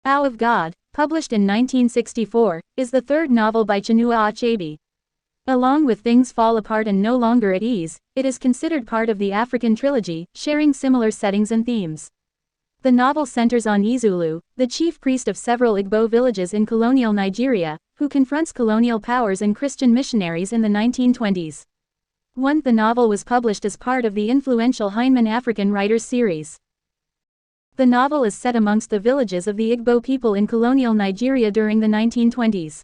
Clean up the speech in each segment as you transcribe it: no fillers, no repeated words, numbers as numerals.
Ow of God, published in 1964, is the third novel by Chinua Achebe. Along with Things Fall Apart and No Longer at Ease, it is considered part of the African trilogy, sharing similar settings and themes. The novel centers on Ezeulu, the chief priest of several Igbo villages in colonial Nigeria, who confronts colonial powers and Christian missionaries in the 1920s. The novel was published as part of the influential Heinemann African Writers series. The novel is set amongst the villages of the Igbo people in colonial Nigeria during the 1920s.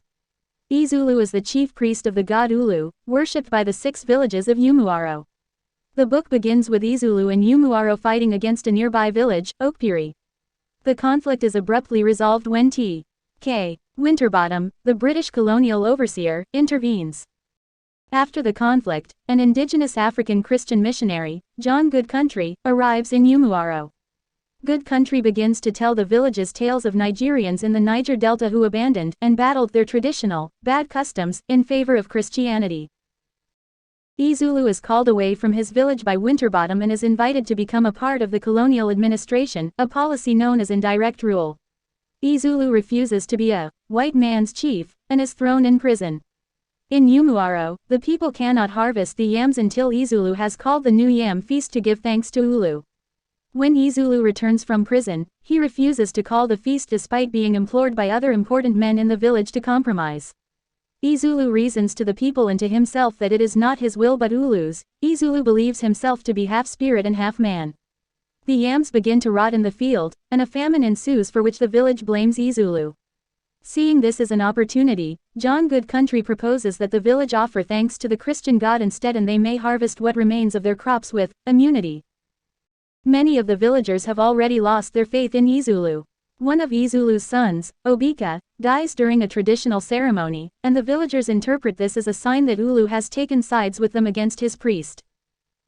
Ezeulu is the chief priest of the god Ulu, worshipped by the 6 villages of Umuaro. The book begins with Ezeulu and Umuaro fighting against a nearby village, Okpiri. The conflict is abruptly resolved when T.K. Winterbottom, the British colonial overseer, intervenes. After the conflict, an indigenous African Christian missionary, John Goodcountry, arrives in Umuaro. Goodcountry begins to tell the village's tales of Nigerians in the Niger Delta who abandoned and battled their traditional, bad customs, in favor of Christianity. Ezeulu is called away from his village by Winterbottom and is invited to become a part of the colonial administration, a policy known as indirect rule. Ezeulu refuses to be a white man's chief, and is thrown in prison. In Umuaro, the people cannot harvest the yams until Ezeulu has called the new yam feast to give thanks to Ulu. When Ezeulu returns from prison, he refuses to call the feast despite being implored by other important men in the village to compromise. Ezeulu reasons to the people and to himself that it is not his will but Ulu's. Ezeulu believes himself to be half spirit and half man. The yams begin to rot in the field, and a famine ensues for which the village blames Ezeulu. Seeing this as an opportunity, John Goodcountry proposes that the village offer thanks to the Christian God instead and they may harvest what remains of their crops with immunity. Many of the villagers have already lost their faith in Ezeulu. One of Ezeulu's sons, Obika, dies during a traditional ceremony, and the villagers interpret this as a sign that Ulu has taken sides with them against his priest.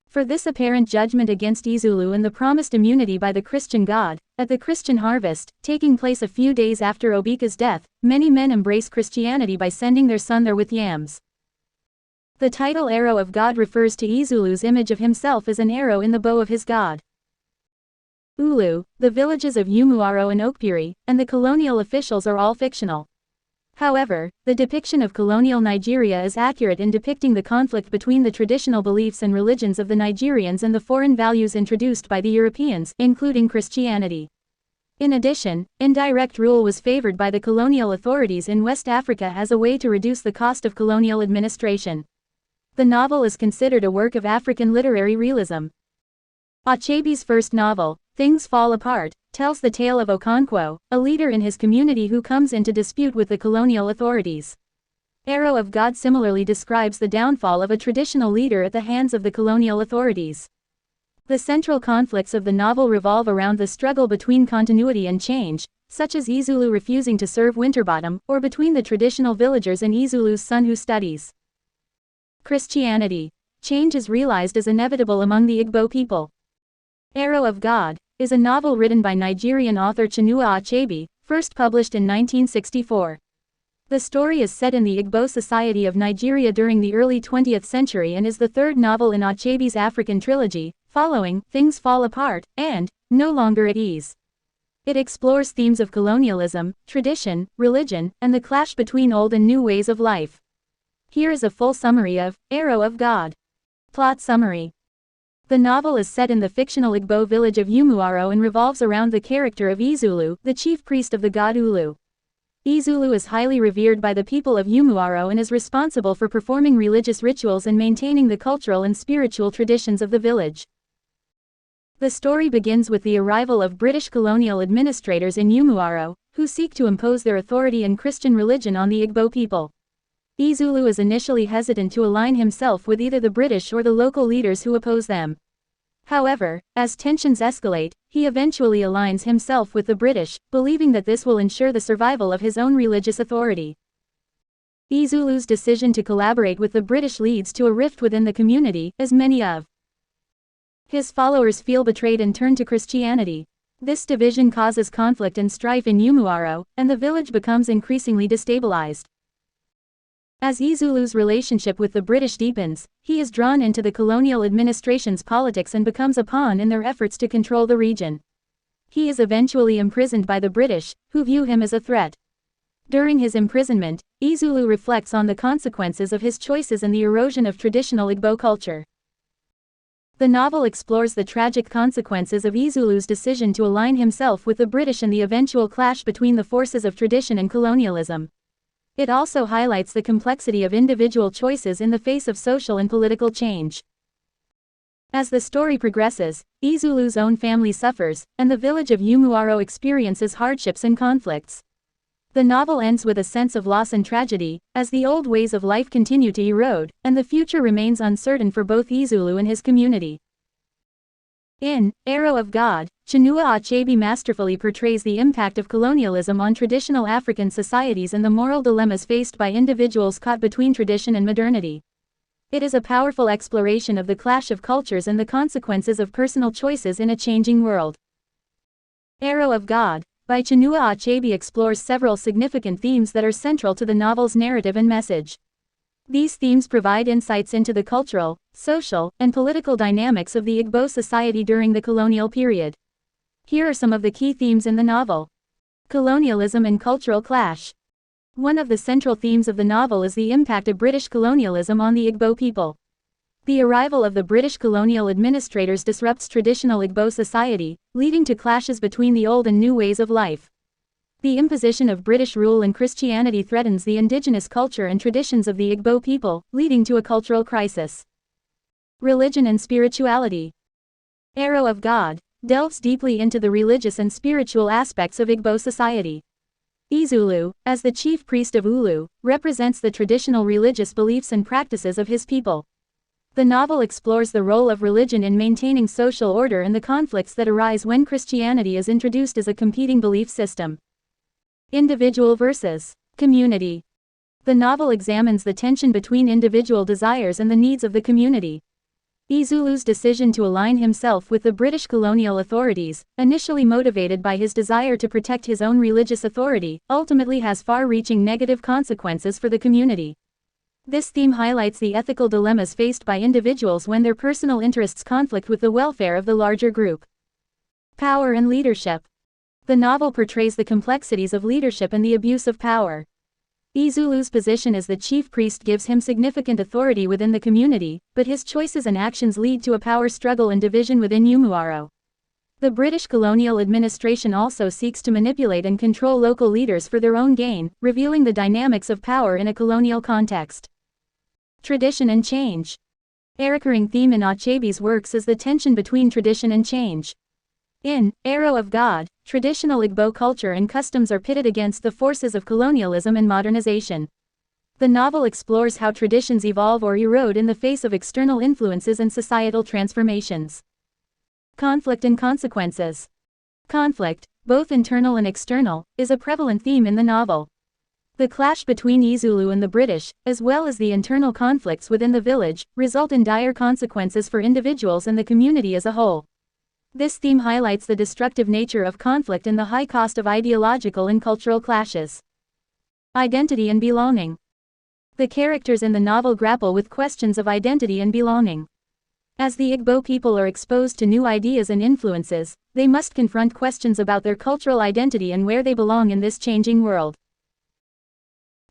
For this apparent judgment against Ezeulu and the promised immunity by the Christian God, at the Christian harvest, taking place a few days after Obika's death, many men embrace Christianity by sending their son there with yams. The title Arrow of God refers to Ezeulu's image of himself as an arrow in the bow of his god. Ulu, the villages of Umuaro and Okpiri, and the colonial officials are all fictional. However, the depiction of colonial Nigeria is accurate in depicting the conflict between the traditional beliefs and religions of the Nigerians and the foreign values introduced by the Europeans, including Christianity. In addition, indirect rule was favored by the colonial authorities in West Africa as a way to reduce the cost of colonial administration. The novel is considered a work of African literary realism. Achebe's first novel, Things Fall Apart, tells the tale of Okonkwo, a leader in his community who comes into dispute with the colonial authorities. Arrow of God similarly describes the downfall of a traditional leader at the hands of the colonial authorities. The central conflicts of the novel revolve around the struggle between continuity and change, such as Ezeulu refusing to serve Winterbottom, or between the traditional villagers and Ezeulu's son who studies Christianity. Change is realized as inevitable among the Igbo people. Arrow of God is a novel written by Nigerian author Chinua Achebe, first published in 1964. The story is set in the Igbo society of Nigeria during the early 20th century and is the third novel in Achebe's African trilogy, following Things Fall Apart and No Longer at Ease. It explores themes of colonialism, tradition, religion, and the clash between old and new ways of life. Here is a full summary of Arrow of God. Plot summary. The novel is set in the fictional Igbo village of Umuaro and revolves around the character of Ezeulu, the chief priest of the god Ulu. Ezeulu is highly revered by the people of Umuaro and is responsible for performing religious rituals and maintaining the cultural and spiritual traditions of the village. The story begins with the arrival of British colonial administrators in Umuaro, who seek to impose their authority and Christian religion on the Igbo people. Ezeulu is initially hesitant to align himself with either the British or the local leaders who oppose them. However, as tensions escalate, he eventually aligns himself with the British, believing that this will ensure the survival of his own religious authority. Ezeulu's decision to collaborate with the British leads to a rift within the community, as many of his followers feel betrayed and turn to Christianity. This division causes conflict and strife in Umuaro, and the village becomes increasingly destabilized. As Ezeulu's relationship with the British deepens, he is drawn into the colonial administration's politics and becomes a pawn in their efforts to control the region. He is eventually imprisoned by the British, who view him as a threat. During his imprisonment, Ezeulu reflects on the consequences of his choices and the erosion of traditional Igbo culture. The novel explores the tragic consequences of Ezeulu's decision to align himself with the British and the eventual clash between the forces of tradition and colonialism. It also highlights the complexity of individual choices in the face of social and political change. As the story progresses, Ezeulu's own family suffers, and the village of Umuaro experiences hardships and conflicts. The novel ends with a sense of loss and tragedy, as the old ways of life continue to erode, and the future remains uncertain for both Ezeulu and his community. In Arrow of God, Chinua Achebe masterfully portrays the impact of colonialism on traditional African societies and the moral dilemmas faced by individuals caught between tradition and modernity. It is a powerful exploration of the clash of cultures and the consequences of personal choices in a changing world. Arrow of God by Chinua Achebe explores several significant themes that are central to the novel's narrative and message. These themes provide insights into the cultural, social, and political dynamics of the Igbo society during the colonial period. Here are some of the key themes in the novel. Colonialism and cultural clash. One of the central themes of the novel is the impact of British colonialism on the Igbo people. The arrival of the British colonial administrators disrupts traditional Igbo society, leading to clashes between the old and new ways of life. The imposition of British rule and Christianity threatens the indigenous culture and traditions of the Igbo people, leading to a cultural crisis. Religion and spirituality. Arrow of God delves deeply into the religious and spiritual aspects of Igbo society. Ezeulu, as the chief priest of Ulu, represents the traditional religious beliefs and practices of his people. The novel explores the role of religion in maintaining social order and the conflicts that arise when Christianity is introduced as a competing belief system. Individual versus community. The novel examines the tension between individual desires and the needs of the community. Ezeulu's decision to align himself with the British colonial authorities, initially motivated by his desire to protect his own religious authority, ultimately has far-reaching negative consequences for the community. This theme highlights the ethical dilemmas faced by individuals when their personal interests conflict with the welfare of the larger group. Power and leadership. The novel portrays the complexities of leadership and the abuse of power. Ezeulu's position as the chief priest gives him significant authority within the community, but his choices and actions lead to a power struggle and division within Umuaro. The British colonial administration also seeks to manipulate and control local leaders for their own gain, revealing the dynamics of power in a colonial context. Tradition and change. A recurring theme in Achebe's works is the tension between tradition and change. In Arrow of God, traditional Igbo culture and customs are pitted against the forces of colonialism and modernization. The novel explores how traditions evolve or erode in the face of external influences and societal transformations. Conflict and consequences. Conflict, both internal and external, is a prevalent theme in the novel. The clash between Ezeulu and the British, as well as the internal conflicts within the village, result in dire consequences for individuals and the community as a whole. This theme highlights the destructive nature of conflict and the high cost of ideological and cultural clashes. Identity and belonging. The characters in the novel grapple with questions of identity and belonging. As the Igbo people are exposed to new ideas and influences, they must confront questions about their cultural identity and where they belong in this changing world.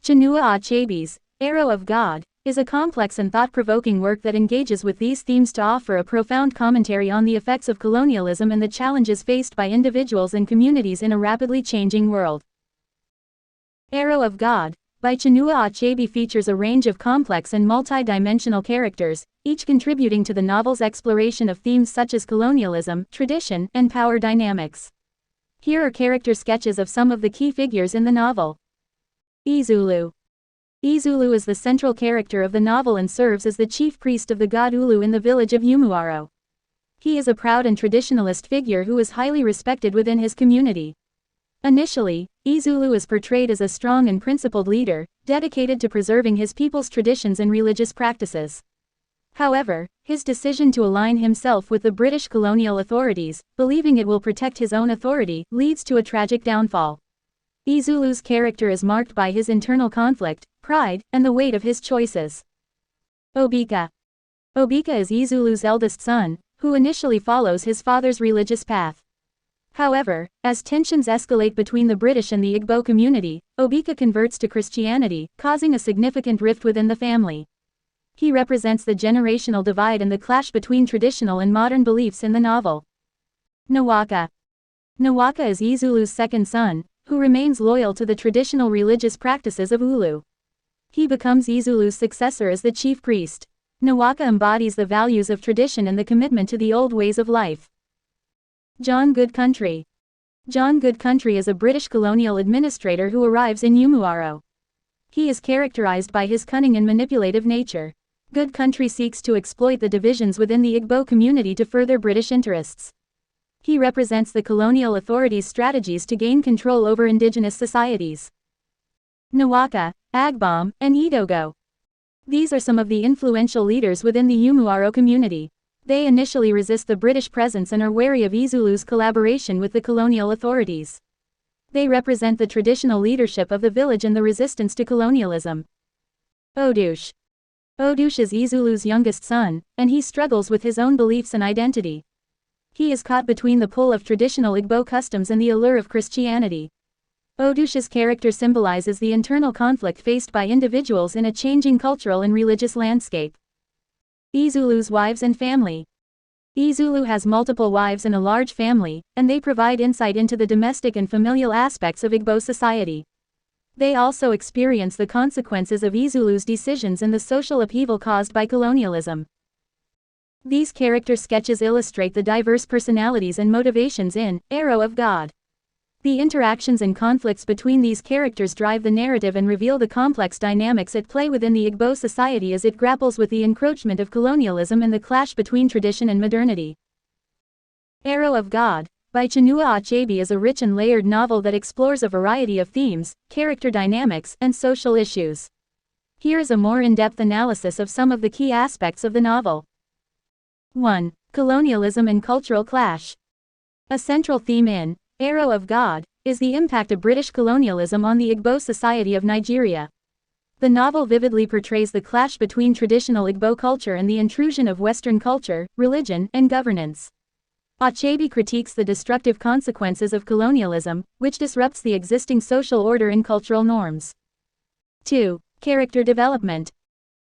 Chinua Achebe's Arrow of God is a complex and thought-provoking work that engages with these themes to offer a profound commentary on the effects of colonialism and the challenges faced by individuals and communities in a rapidly changing world. Arrow of God by Chinua Achebe features a range of complex and multi-dimensional characters, each contributing to the novel's exploration of themes such as colonialism, tradition, and power dynamics. Here are character sketches of some of the key figures in the novel. Ezeulu. Ezeulu is the central character of the novel and serves as the chief priest of the god Ulu in the village of Umuaro. He is a proud and traditionalist figure who is highly respected within his community. Initially, Ezeulu is portrayed as a strong and principled leader, dedicated to preserving his people's traditions and religious practices. However, his decision to align himself with the British colonial authorities, believing it will protect his own authority, leads to a tragic downfall. Ezeulu's character is marked by his internal conflict, pride, and the weight of his choices. Obika. Obika is Ezeulu's eldest son, who initially follows his father's religious path. However, as tensions escalate between the British and the Igbo community, Obika converts to Christianity, causing a significant rift within the family. He represents the generational divide and the clash between traditional and modern beliefs in the novel. Nawaka. Nawaka is Ezeulu's second son, who remains loyal to the traditional religious practices of Ulu. He becomes Ezeulu's successor as the chief priest. Nawaka embodies the values of tradition and the commitment to the old ways of life. John Goodcountry. John Goodcountry is a British colonial administrator who arrives in Umuaro. He is characterized by his cunning and manipulative nature. Goodcountry seeks to exploit the divisions within the Igbo community to further British interests. He represents the colonial authorities' strategies to gain control over indigenous societies. Nawaka, Agbom, and Idogo. These are some of the influential leaders within the Umuaro community. They initially resist the British presence and are wary of Ezeulu's collaboration with the colonial authorities. They represent the traditional leadership of the village and the resistance to colonialism. Odush. Odush is Ezeulu's youngest son, and he struggles with his own beliefs and identity. He is caught between the pull of traditional Igbo customs and the allure of Christianity. Odush's character symbolizes the internal conflict faced by individuals in a changing cultural and religious landscape. Ezeulu's wives and family. Ezeulu has multiple wives and a large family, and they provide insight into the domestic and familial aspects of Igbo society. They also experience the consequences of Ezeulu's decisions and the social upheaval caused by colonialism. These character sketches illustrate the diverse personalities and motivations in Arrow of God. The interactions and conflicts between these characters drive the narrative and reveal the complex dynamics at play within the Igbo society as it grapples with the encroachment of colonialism and the clash between tradition and modernity. Arrow of God, by Chinua Achebe, is a rich and layered novel that explores a variety of themes, character dynamics, and social issues. Here is a more in-depth analysis of some of the key aspects of the novel. 1. Colonialism and cultural clash. A central theme in Arrow of God is the impact of British colonialism on the Igbo society of Nigeria. The novel vividly portrays the clash between traditional Igbo culture and the intrusion of Western culture, religion, and governance. Achebe critiques the destructive consequences of colonialism, which disrupts the existing social order and cultural norms. 2. Character development.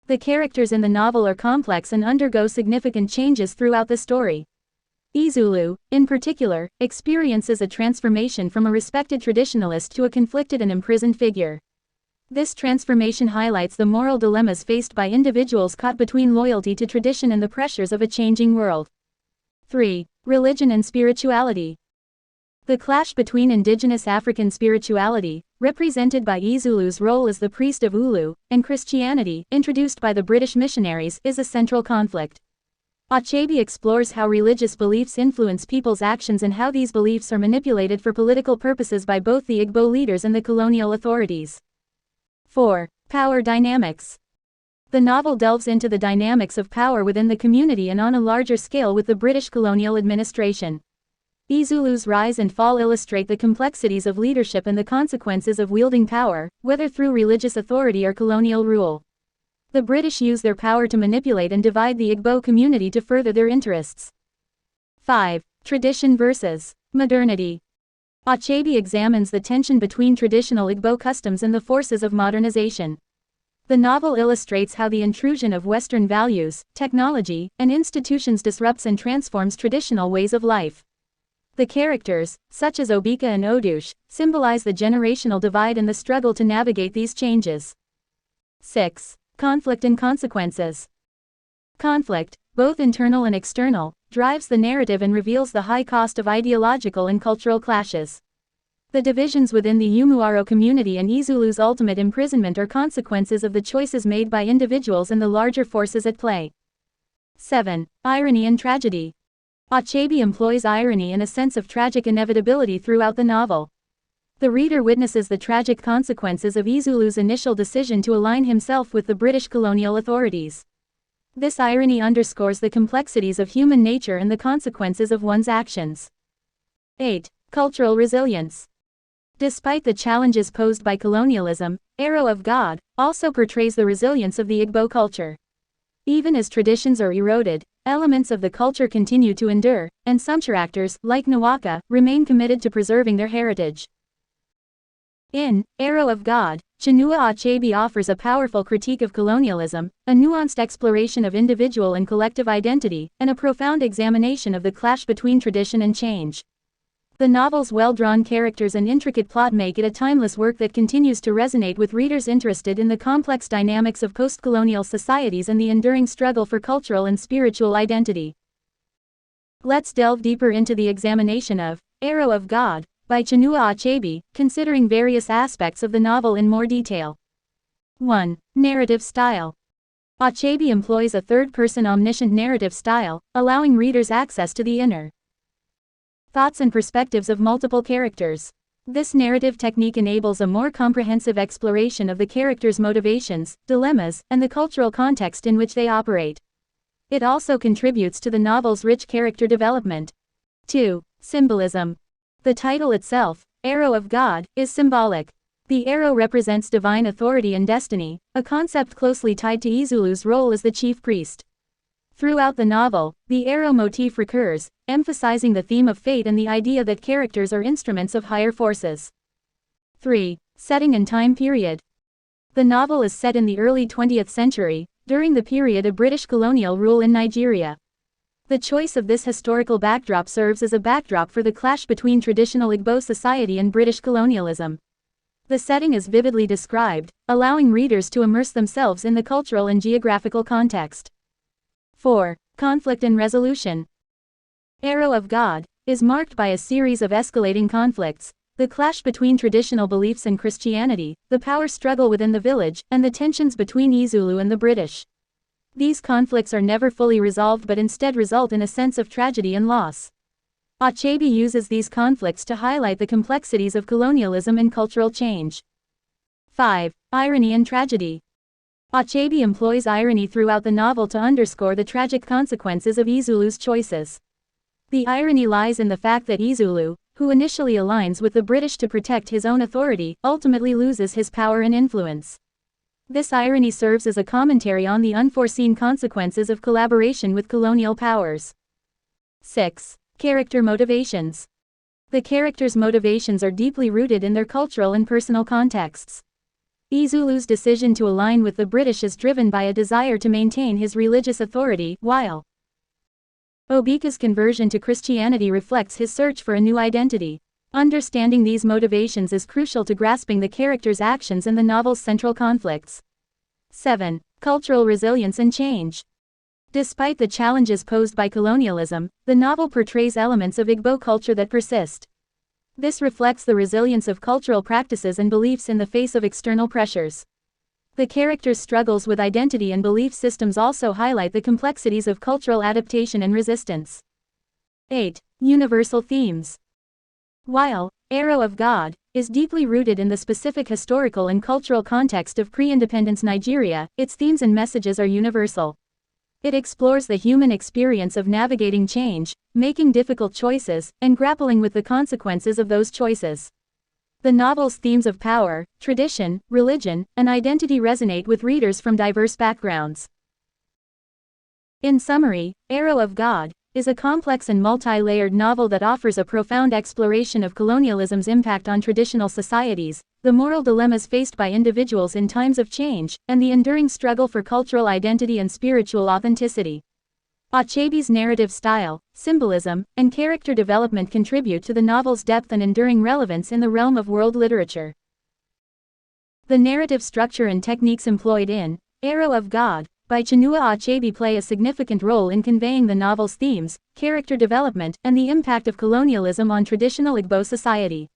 The characters in the novel are complex and undergo significant changes throughout the story. Ezeulu, in particular, experiences a transformation from a respected traditionalist to a conflicted and imprisoned figure. This transformation highlights the moral dilemmas faced by individuals caught between loyalty to tradition and the pressures of a changing world. 3. Religion and spirituality. The clash between indigenous African spirituality, represented by Ezeulu's role as the priest of Ulu, and Christianity, introduced by the British missionaries, is a central conflict. Achebe explores how religious beliefs influence people's actions and how these beliefs are manipulated for political purposes by both the Igbo leaders and the colonial authorities. 4. Power dynamics. The novel delves into the dynamics of power within the community and on a larger scale with the British colonial administration. Ezeulu's rise and fall illustrate the complexities of leadership and the consequences of wielding power, whether through religious authority or colonial rule. The British use their power to manipulate and divide the Igbo community to further their interests. 5. Tradition versus modernity. Achebe examines the tension between traditional Igbo customs and the forces of modernization. The novel illustrates how the intrusion of Western values, technology, and institutions disrupts and transforms traditional ways of life. The characters, such as Obika and Odush, symbolize the generational divide and the struggle to navigate these changes. 6. Conflict and consequences. Conflict, both internal and external, drives the narrative and reveals the high cost of ideological and cultural clashes. The divisions within the Umuaro community and Ezeulu's ultimate imprisonment are consequences of the choices made by individuals and the larger forces at play. 7. Irony and tragedy. Achebe employs irony and a sense of tragic inevitability throughout the novel. The reader witnesses the tragic consequences of Ezeulu's initial decision to align himself with the British colonial authorities. This irony underscores the complexities of human nature and the consequences of one's actions. 8. Cultural resilience. Despite the challenges posed by colonialism, Arrow of God also portrays the resilience of the Igbo culture. Even as traditions are eroded, elements of the culture continue to endure, and some characters, like Nawaka, remain committed to preserving their heritage. In Arrow of God, Chinua Achebe offers a powerful critique of colonialism, a nuanced exploration of individual and collective identity, and a profound examination of the clash between tradition and change. The novel's well-drawn characters and intricate plot make it a timeless work that continues to resonate with readers interested in the complex dynamics of post-colonial societies and the enduring struggle for cultural and spiritual identity. Let's delve deeper into the examination of Arrow of God by Chinua Achebe, considering various aspects of the novel in more detail. 1. Narrative style. Achebe employs a third-person omniscient narrative style, allowing readers access to the inner thoughts and perspectives of multiple characters. This narrative technique enables a more comprehensive exploration of the characters' motivations, dilemmas, and the cultural context in which they operate. It also contributes to the novel's rich character development. 2. Symbolism. The title itself, Arrow of God, is symbolic. The arrow represents divine authority and destiny, a concept closely tied to Ezeulu's role as the chief priest. Throughout the novel, the arrow motif recurs, emphasizing the theme of fate and the idea that characters are instruments of higher forces. 3. Setting and time period. The novel is set in the early 20th century, during the period of British colonial rule in Nigeria. The choice of this historical backdrop serves as a backdrop for the clash between traditional Igbo society and British colonialism. The setting is vividly described, allowing readers to immerse themselves in the cultural and geographical context. 4. Conflict and resolution. Arrow of God is marked by a series of escalating conflicts, the clash between traditional beliefs and Christianity, the power struggle within the village, and the tensions between Ezeulu and the British. These conflicts are never fully resolved but instead result in a sense of tragedy and loss. Achebe uses these conflicts to highlight the complexities of colonialism and cultural change. 5. Irony and tragedy. Achebe employs irony throughout the novel to underscore the tragic consequences of Ezeulu's choices. The irony lies in the fact that Ezeulu, who initially aligns with the British to protect his own authority, ultimately loses his power and influence. This irony serves as a commentary on the unforeseen consequences of collaboration with colonial powers. 6. Character motivations. The characters' motivations are deeply rooted in their cultural and personal contexts. Ezeulu's decision to align with the British is driven by a desire to maintain his religious authority, while Obika's conversion to Christianity reflects his search for a new identity. Understanding these motivations is crucial to grasping the characters' actions and the novel's central conflicts. 7. Cultural resilience and change. Despite the challenges posed by colonialism, the novel portrays elements of Igbo culture that persist. This reflects the resilience of cultural practices and beliefs in the face of external pressures. The characters' struggles with identity and belief systems also highlight the complexities of cultural adaptation and resistance. 8. Universal themes. While Arrow of God is deeply rooted in the specific historical and cultural context of pre-independence Nigeria, its themes and messages are universal. It explores the human experience of navigating change, making difficult choices, and grappling with the consequences of those choices. The novel's themes of power, tradition, religion, and identity resonate with readers from diverse backgrounds. In summary, Arrow of God is a complex and multi-layered novel that offers a profound exploration of colonialism's impact on traditional societies, the moral dilemmas faced by individuals in times of change, and the enduring struggle for cultural identity and spiritual authenticity. Achebe's narrative style, symbolism, and character development contribute to the novel's depth and enduring relevance in the realm of world literature. The narrative structure and techniques employed in Arrow of God by Chinua Achebe play a significant role in conveying the novel's themes, character development, and the impact of colonialism on traditional Igbo society.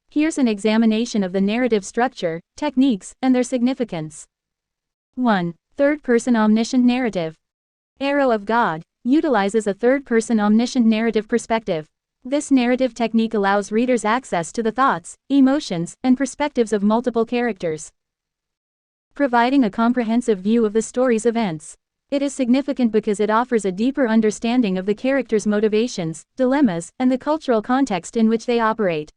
Here's an examination of the narrative structure, techniques, and their significance. 1. Third-person omniscient narrative. Arrow of God utilizes a third-person omniscient narrative perspective. This narrative technique allows readers access to the thoughts, emotions, and perspectives of multiple characters, providing a comprehensive view of the story's events. It is significant because it offers a deeper understanding of the characters' motivations, dilemmas, and the cultural context in which they operate.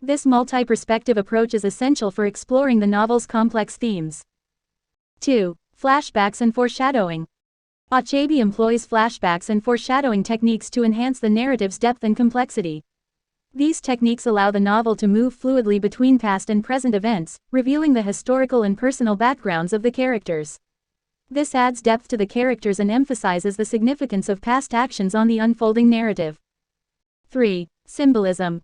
This multi-perspective approach is essential for exploring the novel's complex themes. 2. Flashbacks and foreshadowing. Achebe employs flashbacks and foreshadowing techniques to enhance the narrative's depth and complexity. These techniques allow the novel to move fluidly between past and present events, revealing the historical and personal backgrounds of the characters. This adds depth to the characters and emphasizes the significance of past actions on the unfolding narrative. 3. Symbolism.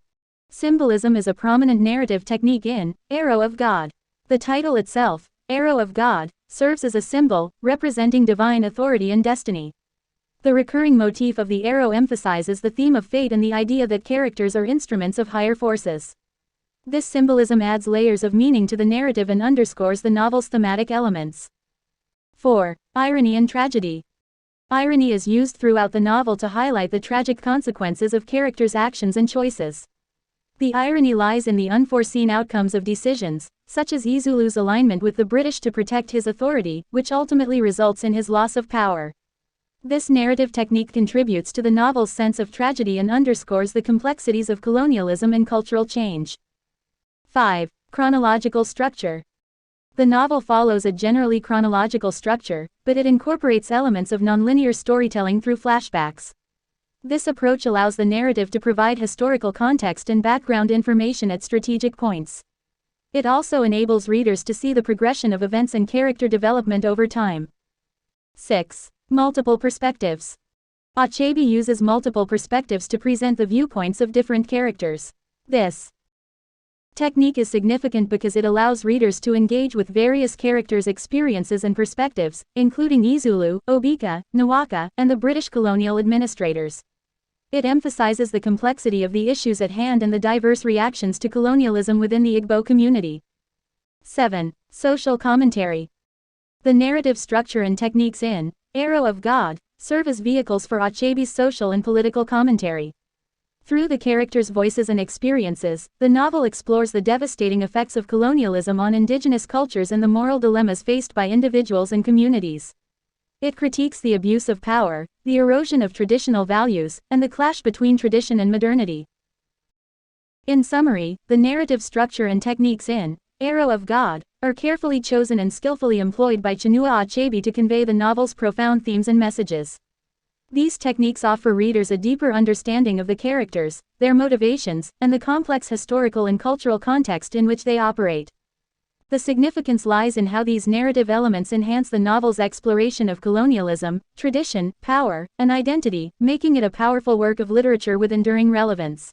Symbolism is a prominent narrative technique in Arrow of God. The title itself, Arrow of God, serves as a symbol, representing divine authority and destiny. The recurring motif of the arrow emphasizes the theme of fate and the idea that characters are instruments of higher forces. This symbolism adds layers of meaning to the narrative and underscores the novel's thematic elements. 4. Irony and tragedy. Irony is used throughout the novel to highlight the tragic consequences of characters' actions and choices. The irony lies in the unforeseen outcomes of decisions, such as Ezeulu's alignment with the British to protect his authority, which ultimately results in his loss of power. This narrative technique contributes to the novel's sense of tragedy and underscores the complexities of colonialism and cultural change. 5. Chronological structure. The novel follows a generally chronological structure, but it incorporates elements of nonlinear storytelling through flashbacks. This approach allows the narrative to provide historical context and background information at strategic points. It also enables readers to see the progression of events and character development over time. 6. Multiple perspectives. Achebe uses multiple perspectives to present the viewpoints of different characters. This technique is significant because it allows readers to engage with various characters' experiences and perspectives, including Ezeulu, Obika, Nawaka, and the British colonial administrators. It emphasizes the complexity of the issues at hand and the diverse reactions to colonialism within the Igbo community. 7. Social commentary. The narrative structure and techniques in Arrow of God serve as vehicles for Achebe's social and political commentary. Through the characters' voices and experiences, the novel explores the devastating effects of colonialism on indigenous cultures and the moral dilemmas faced by individuals and communities. It critiques the abuse of power, the erosion of traditional values, and the clash between tradition and modernity. In summary, the narrative structure and techniques in Arrow of God are carefully chosen and skillfully employed by Chinua Achebe to convey the novel's profound themes and messages. These techniques offer readers a deeper understanding of the characters, their motivations, and the complex historical and cultural context in which they operate. The significance lies in how these narrative elements enhance the novel's exploration of colonialism, tradition, power, and identity, making it a powerful work of literature with enduring relevance.